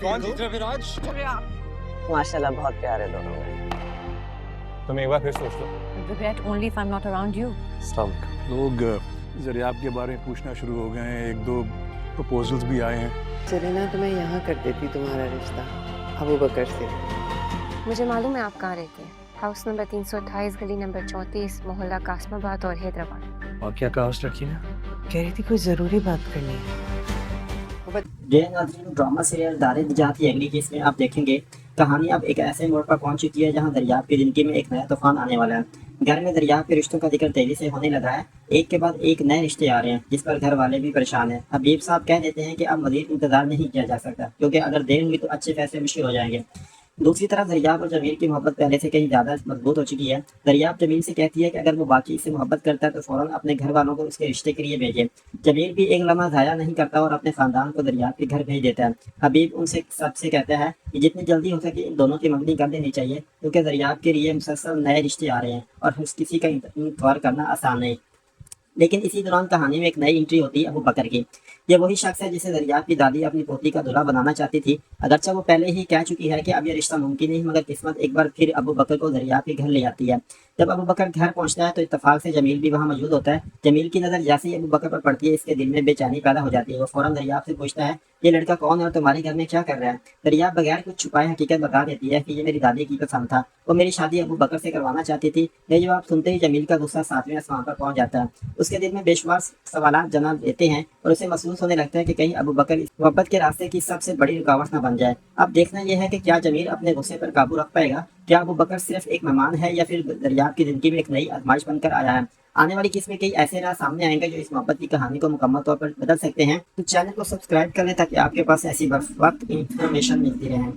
कौन जीत रहा विराज? माशाल्लाह बहुत प्यारे दोनों में। तुम एक बार फिर सोच लो। Regret only if I'm not around you. लोग ज़रियाब के बारे में पूछना शुरू हो गए हैं, एक दो प्रपोजल्स भी आए हैं। चले ना तो मैं यहाँ कर देती तुम्हारा रिश्ता अबू बकर से। मुझे मालूम है आप कहाँ रहते हैं। हाउस नंबर 328, गली नंबर 34, मोहल्ला कासमाबाद और हैदराबाद। और क्या कहा उस लड़की ने? कह रही थी कोई ज़रूरी बात करनी है। ड्रामा सीरियल दारे निजात की अगली केस में आप देखेंगे कहानी अब एक ऐसे मोड़ पर पहुंच चुकी है जहां दरियाब की जिंदगी में एक नया तूफान आने वाला है। घर में दरियाब के रिश्तों का जिक्र तेजी से होने लगा है। एक के बाद एक नए रिश्ते आ रहे हैं जिस पर घर वाले भी परेशान हैं। हबीब साहब कह देते हैं कि अब मज़ीद इंतजार नहीं किया जा सकता क्योंकि अगर देर हुई तो अच्छे फैसले मुश्किल हो जाएंगे। दूसरी तरफ दरियाब और जमील की मोहब्बत पहले से कहीं ज़्यादा मजबूत हो चुकी है। दरियाब जमील से कहती है कि अगर वो बाकी इससे मोहब्बत करता है तो फ़ौरन अपने घर वालों को उसके रिश्ते के लिए भेजे। जमील भी एक लम्हा ज़ाया नहीं करता और अपने ख़ानदान को दरियाब के घर भेज देता है। हबीब उनसे सबसे कहता है कि जितनी जल्दी हो सके इन दोनों की मंगनी कर देनी चाहिए क्योंकि दरियाब के लिए मुसलसल नए रिश्ते आ रहे हैं और किसी का इंतज़ार करना आसान नहीं। लेकिन इसी दौरान कहानी में एक नई एंट्री होती है अबू बकर की। ये वही शख्स है जिसे दरियाब की दादी अपनी पोती का दूल्हा बनाना चाहती थी। अगरचे वो पहले ही कह चुकी है कि अब ये रिश्ता मुमकिन नहीं, मगर किस्मत एक बार फिर अबू बकर को दरियाब के घर ले आती है। जब अबू बकर घर पहुंचता है तो इत्तेफाक से जमील भी वहां मौजूद होता है। जमील की नज़र जैसे ही अबू बकर पर पड़ती है इसके दिल में बेचैनी पैदा हो जाती है। वो फौरन दरियाब से पूछता है ये लड़का कौन है और तुम्हारे घर में क्या कर रहा है। दरियाब बगैर कुछ छुपाए हकीकत बता देती है कि ये मेरी दादी की पसंद था, वो मेरी शादी अबू बकर से करवाना चाहती थी। ये जवाब सुनते ही जमील का गुस्सा 7वें आसमान पर पहुंच जाता है। उसके दिल में बेशुमार सवालात जन्म लेते हैं और उसे महसूस होने लगता है कि कहीं अबू बकर इस मोहब्बत के रास्ते की सबसे बड़ी रुकावट न बन जाए। अब देखना यह है कि क्या जमील अपने गुस्से पर काबू रख पाएगा। क्या अबू बकर सिर्फ एक मेहमान है या फिर दरियाब की जिंदगी में एक नई आजमाइश बनकर आया है। आने वाली किस में कई ऐसे राज सामने आएंगे जो इस मोहब्बत की कहानी को मुकम्मल तौर पर बदल सकते हैं। तो चैनल को सब्सक्राइब कर लें ताकि आपके पास ऐसी वक्त इंफॉर्मेशन मिलती रहे।